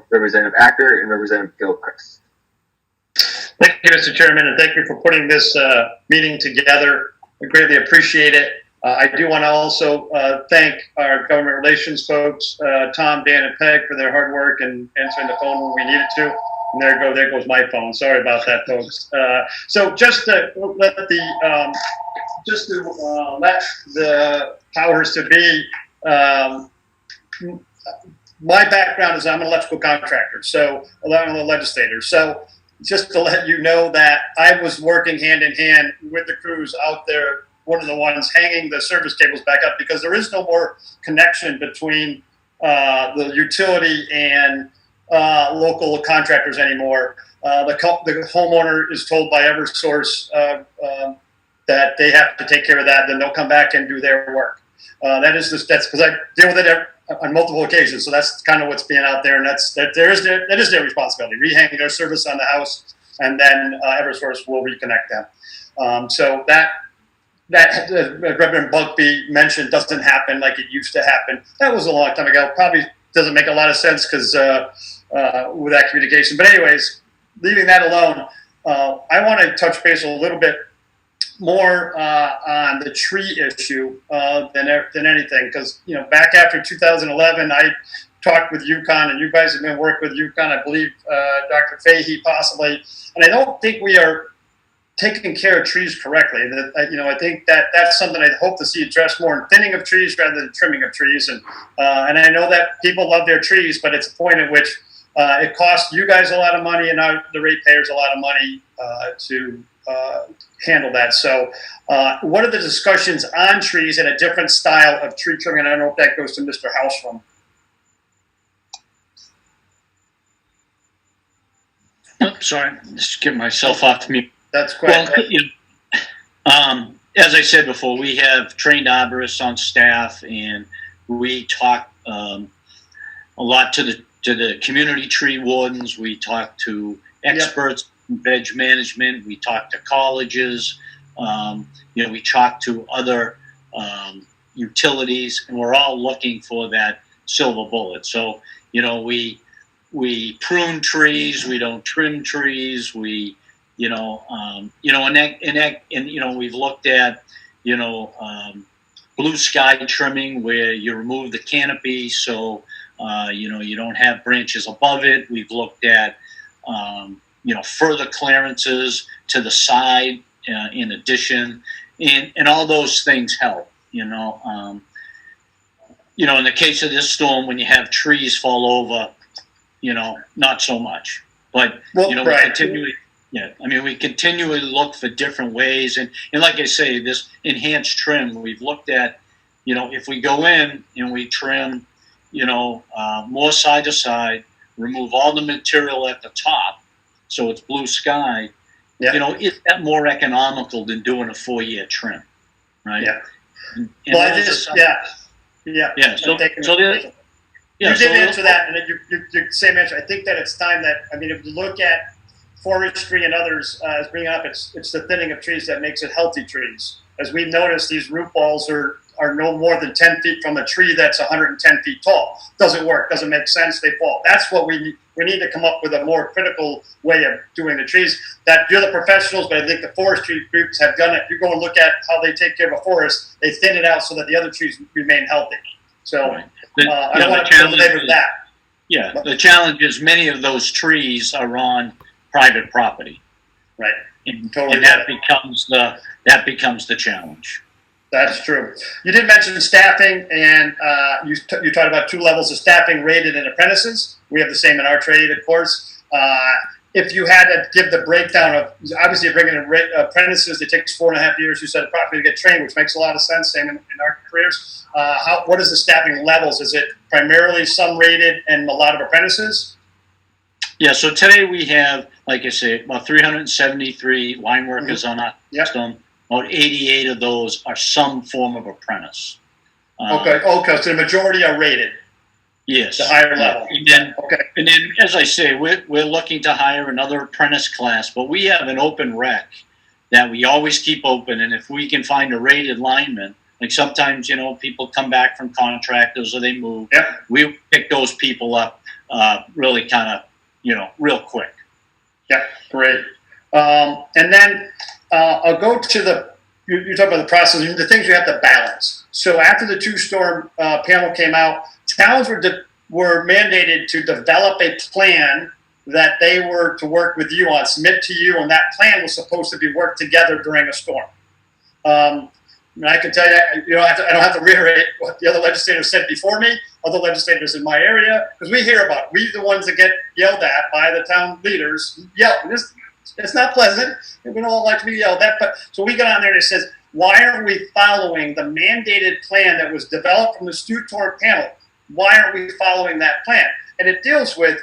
Representative Ackert and Representative Gilchrist. Thank you, Mr. Chairman, and thank you for putting this meeting together. I greatly appreciate it. I do want to also thank our government relations folks, Tom, Dan, and Peg, for their hard work and answering the phone when we needed to. And there goes my phone. Sorry about that, folks. So just to let the powers to be. My background is I'm an electrical contractor, so along with the legislator. So just to let you know that I was working hand in hand with the crews out there, one of the ones hanging the service cables back up, because there is no more connection between the utility and local contractors anymore. The homeowner is told by Eversource that they have to take care of that, then they'll come back and do their work. That's because I deal with it on multiple occasions, so that's kind of what's being out there, and that is their responsibility. Rehanging their service on the house, and then Eversource will reconnect them. So that Reverend Bugbee mentioned doesn't happen like it used to happen. That was a long time ago. Probably doesn't make a lot of sense because with that communication. But anyways, leaving that alone, I want to touch base a little bit more on the tree issue than anything, because back after 2011, I talked with UConn, and you guys have been working with UConn, I believe Dr. Fahey possibly, and I don't think we are taking care of trees correctly. I think that's something I hope to see addressed more in thinning of trees rather than trimming of trees, and I know that people love their trees, but it's a point at which it costs you guys a lot of money and the ratepayers a lot of money to handle that. So what are the discussions on trees and a different style of tree trimming? And I don't know if that goes to Mr. Hausrum. Oh, sorry, just get myself off mute. That's quite as I said before, we have trained arborists on staff, and we talk a lot to the community tree wardens. We talk to experts in veg management. We talk to colleges. We talk to other utilities, and we're all looking for that silver bullet. So, we prune trees. We don't trim trees. We've looked at, blue sky trimming, where you remove the canopy so you don't have branches above it. We've looked at further clearances to the side in addition, and all those things help. In the case of this storm, when you have trees fall over, not so much. But we continually look for different ways, and like I say, this enhanced trim, we've looked at, if we go in and we trim, more side to side, remove all the material at the top, so it's blue sky. Is that more economical than doing a 4-year trim, right? Yeah. And well, you did answer that, and your same answer. I think that it's time that, if you look at forestry and others as bringing up, it's the thinning of trees that makes it healthy trees. As we've noticed, these root balls are no more than 10 feet from a tree that's 110 feet tall. Doesn't work, doesn't make sense, they fall. That's what we need to come up with, a more critical way of doing the trees. That you're the professionals, but I think the forestry groups have done it. You go and look at how they take care of a forest, they thin it out so that the other trees remain healthy. So I don't want to belabor that. Yeah, the challenge is many of those trees are on private property. Right. And that becomes the challenge. That's true. You did mention staffing, and you talked about 2 levels of staffing, rated and apprentices. We have the same in our trade, of course. If you had to give the breakdown of, obviously, bringing in apprentices, it takes 4.5 years, you said, approximately to get trained, which makes a lot of sense, same in our careers. What is the staffing levels? Is it primarily some rated and a lot of apprentices? Yeah, so today we have, like I say, about 373 line workers on our system. About 88 of those are some form of apprentice. Okay, so the majority are rated. Yes. The higher level. And then, as I say, we're looking to hire another apprentice class, but we have an open rec that we always keep open, and if we can find a rated lineman, like sometimes, people come back from contractors or they move, we pick those people up really kind of, real quick. Yeah, great. And then I'll go to you talk about the process, the things you have to balance. So after the two-storm panel came out, towns were mandated to develop a plan that they were to work with you on, submit to you, and that plan was supposed to be worked together during a storm. And I can tell you, I don't have to reiterate what the other legislators said before me, other legislators in my area, because we hear about it. We're the ones that get yelled at by the town leaders. It's not pleasant. We don't all like to be yelled at. But so we got on there and it says, why aren't we following the mandated plan that was developed from the two-storm panel? Why aren't we following that plan? And it deals with,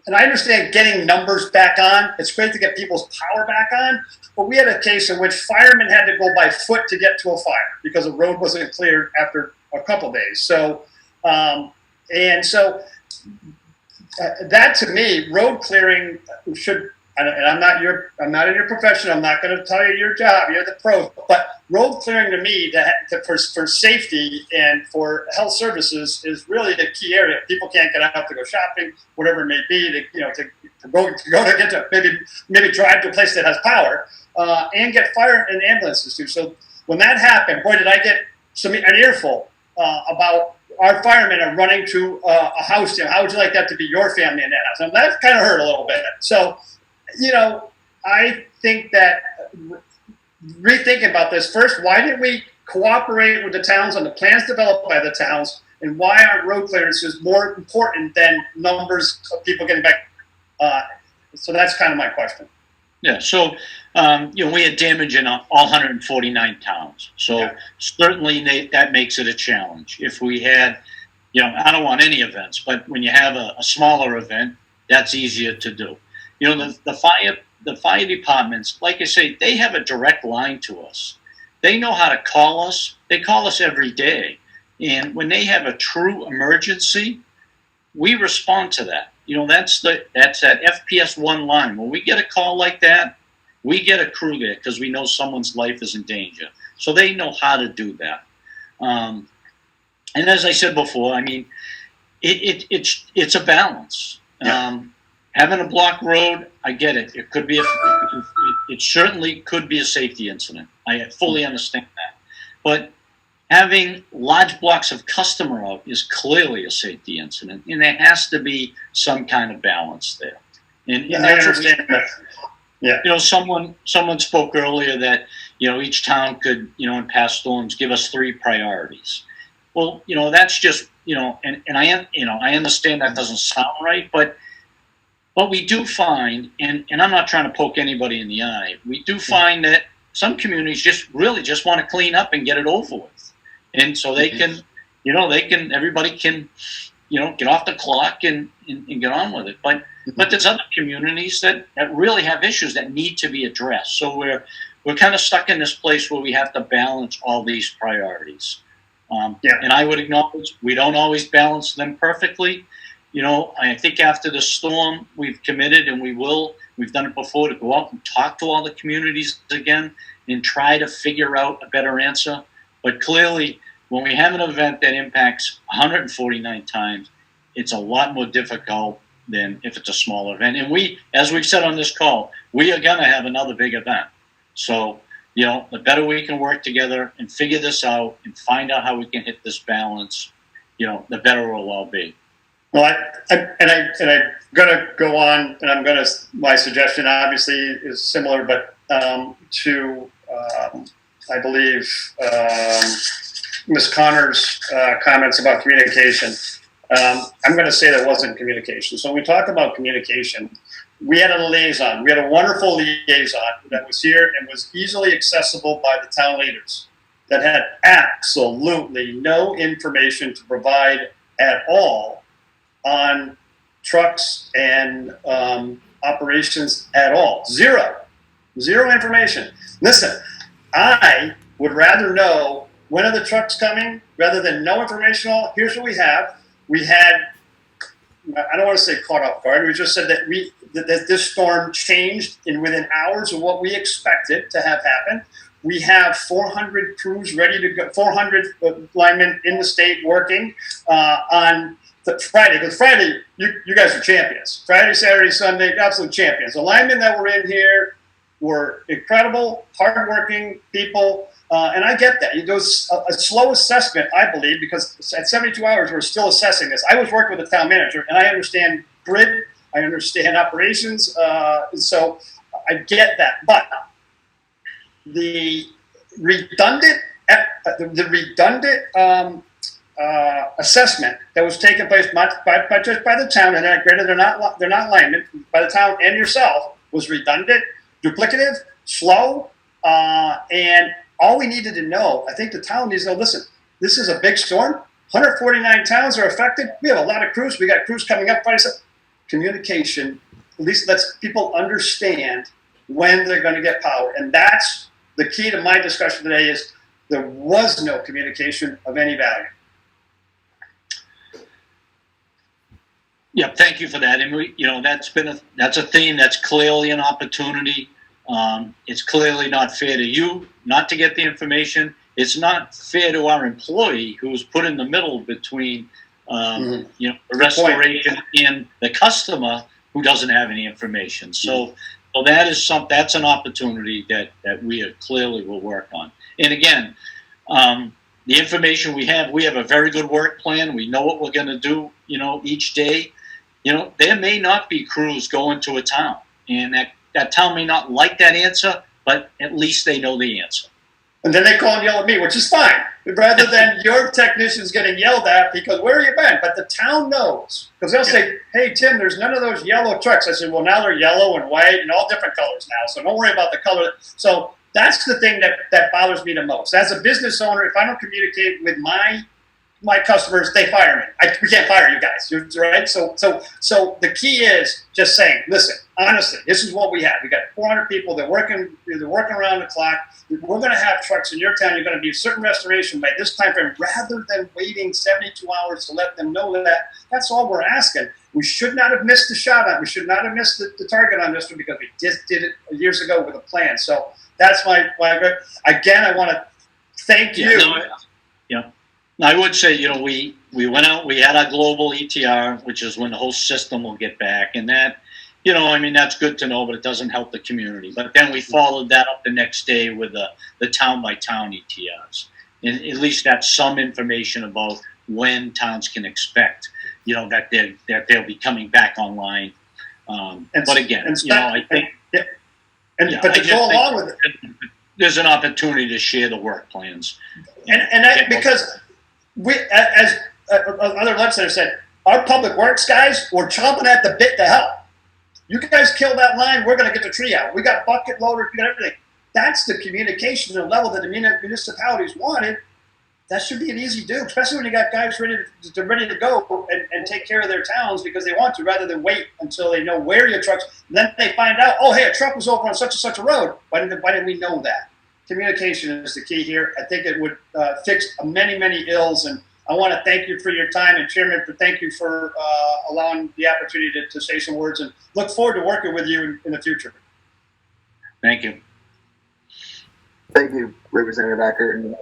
and I understand getting numbers back on. It's great to get people's power back on. But we had a case in which firemen had to go by foot to get to a fire because the road wasn't cleared after a couple days. So, that to me, road clearing should. And I'm not in your profession. I'm not going to tell you your job. You're the pro. But road clearing to me, for safety and for health services, is really the key area. People can't get out to go shopping, whatever it may be. To maybe drive to a place that has power, and get fire and ambulances too. So when that happened, boy, did I get an earful about our firemen are running to a house. How would you like that to be your family in that house? And that kind of hurt a little bit. So. I think that rethinking about this first, why didn't we cooperate with the towns on the plans developed by the towns, and why are road clearances more important than numbers of people getting back? So that's kind of my question. Yeah. So, we had damage in all 149 towns. So certainly that makes it a challenge. If we had, I don't want any events, but when you have a smaller event, that's easier to do. The fire departments, like I say, they have a direct line to us. They know how to call us. They call us every day. And when they have a true emergency, we respond to that. That's that FPS 1 line. When we get a call like that, we get a crew there because we know someone's life is in danger. So they know how to do that. And as I said before, I mean, it's a balance. Yeah. Having a blocked road, I get it. It could be it certainly could be a safety incident. I fully understand that. But having large blocks of customer out is clearly a safety incident, and there has to be some kind of balance there. And I understand that. Yeah. Someone spoke earlier that each town could in past storms give us 3 priorities. Well, that's just and I understand that doesn't sound right, but we do find, and I'm not trying to poke anybody in the eye, we do find that some communities just want to clean up and get it over with. And so they can, everybody can, get off the clock and get on with it. But there's other communities that really have issues that need to be addressed. So we're kind of stuck in this place where we have to balance all these priorities. And I would acknowledge we don't always balance them perfectly. I think after the storm, we've committed, and we've done it before, to go out and talk to all the communities again and try to figure out a better answer. But clearly, when we have an event that impacts 149 times, it's a lot more difficult than if it's a small event. And as we've said on this call, we are going to have another big event. So, the better we can work together and figure this out and find out how we can hit this balance, the better we'll all be. Well, I'm gonna go on, and my suggestion obviously is similar, but to I believe Ms. Connor's comments about communication. I'm going to say that wasn't communication. So when we talk about communication, we had a liaison. We had a wonderful liaison that was here and was easily accessible by the town leaders, that had absolutely no information to provide at all on trucks and operations at all. Zero information. Listen, I would rather know when are the trucks coming rather than no information at all. Here's what we have. We had, I don't want to say caught off guard. We just said that that this storm changed within hours of what we expected to have happen. We have 400 crews ready to go, 400 linemen in the state working on Friday, because Friday, you guys are champions. Friday, Saturday, Sunday, absolute champions. The linemen that were in here were incredible, hardworking people, and I get that. It goes a slow assessment, I believe, because at 72 hours, we're still assessing this. I was working with the town manager, and I understand grid, I understand operations, and so I get that. But the redundant assessment that was taking place just by the town, and granted they're not linemen, by the town and yourself, was redundant, duplicative, slow, and all we needed to know, I think the town needs to know, listen, this is a big storm. 149 towns are affected. We have a lot of crews. We got crews coming up. Communication, at least lets people understand when they're going to get power. And that's the key to my discussion today is there was no communication of any value. Yeah, thank you for that. And that's a theme that's clearly an opportunity. It's clearly not fair to you not to get the information. It's not fair to our employee who's put in the middle between the restoration and the customer who doesn't have any information. So that's an opportunity that we clearly will work on. And again, the information we have a very good work plan. We know what we're going to do, each day. There may not be crews going to a town, and that town may not like that answer, but at least they know the answer. And then they call and yell at me, which is fine, rather than your technicians getting yelled at because where have you been? But the town knows, because they'll say, hey, Tim, there's none of those yellow trucks. I said, well, now they're yellow and white and all different colors now, so don't worry about the color. So that's the thing that bothers me the most. As a business owner, if I don't communicate with my customers, they fire me. We can't fire you guys, right? So the key is just saying, listen, honestly, this is what we have. We got 400 people. They're working around the clock. We're going to have trucks in your town. You're going to do certain restoration by this time frame, rather than waiting 72 hours to let them know that. That's all we're asking. We should not have missed the shot on. We should not have missed the target on this one because we just did it years ago with a plan. So that's my again. I want to thank you. I would say, we went out, we had our global ETR, which is when the whole system will get back. And that, that's good to know, but it doesn't help the community. But then we followed that up the next day with the town-by-town ETRs. And at least that's some information about when towns can expect, that they'll be coming back online. But again, I think... But to go along with it... There's an opportunity to share the work plans. Because... as other legislators said, our public works guys were chomping at the bit to help. You guys kill that line, we're going to get the tree out. We got bucket loaders, we got everything. That's the communication and level that the municipalities wanted. That should be an easy do, especially when you got guys ready to go and take care of their towns because they want to, rather than wait until they know where your trucks. And then they find out, oh, hey, a truck was over on such and such a road. Why didn't we know that? Communication is the key here. I think it would fix many, many ills. And I want to thank you for your time, and Chairman, thank you for allowing the opportunity to say some words, and look forward to working with you in the future. Thank you. Thank you, Representative Ackert. And